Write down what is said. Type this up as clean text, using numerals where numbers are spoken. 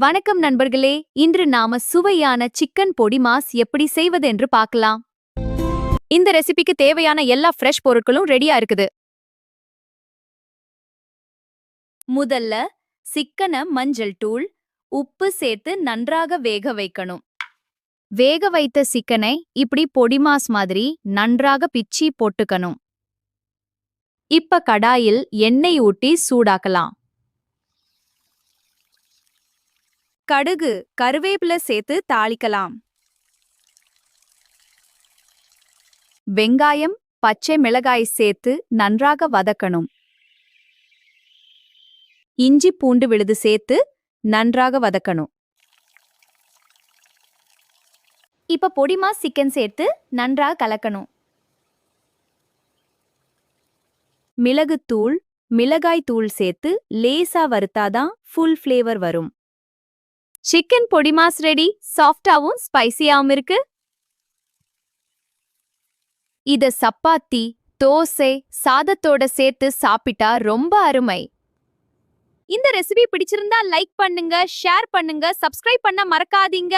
வணக்கம் நண்பர்களே, இன்று நாம சுவையான சிக்கன் பொடி மாஸ் எப்படி செய்வது என்று பார்க்கலாம். இந்த ரெசிபிக்கு தேவையான எல்லா ஃப்ரெஷ் பொருட்களும் ரெடியா இருக்குது. முதல்ல சிக்கனை மஞ்சள் தூள், உப்பு சேர்த்து நன்றாக வேக வைக்கணும். வேக வைத்த சிக்கனை இப்படி பொடி மாஸ் மாதிரி நன்றாக பிச்சி போட்டுக்கணும். இப்ப கடாயில் எண்ணெய் ஊட்டி சூடாக்கலாம். கடுகு, கருவேப்பிலை சேர்த்து தாளிக்கலாம். வெங்காயம், பச்சை மிளகாய் சேர்த்து நன்றாக வதக்கணும். இஞ்சி பூண்டு விழுது சேர்த்து நன்றாக வதக்கணும். இப்ப பொடிமா சிக்கன் சேர்த்து நன்றாக கலக்கணும். மிளகுத்தூள், மிளகாய் தூள் சேர்த்து லேசா வறுத்தாதான் ஃபுல் ஃப்ளேவர் வரும். சிக்கன் பொடி மாஸ் ரெடி. சாஃப்டாவும் ஸ்பைசியாவும் இருக்கு. இத சப்பாத்தி, தோசை, சாதத்தோட சேர்த்து சாப்பிட்டா ரொம்ப அருமை. இந்த ரெசிபி பிடிச்சிருந்தா லைக் பண்ணுங்க, ஷேர் பண்ணுங்க, சப்ஸ்கிரைப் பண்ண மறக்காதீங்க.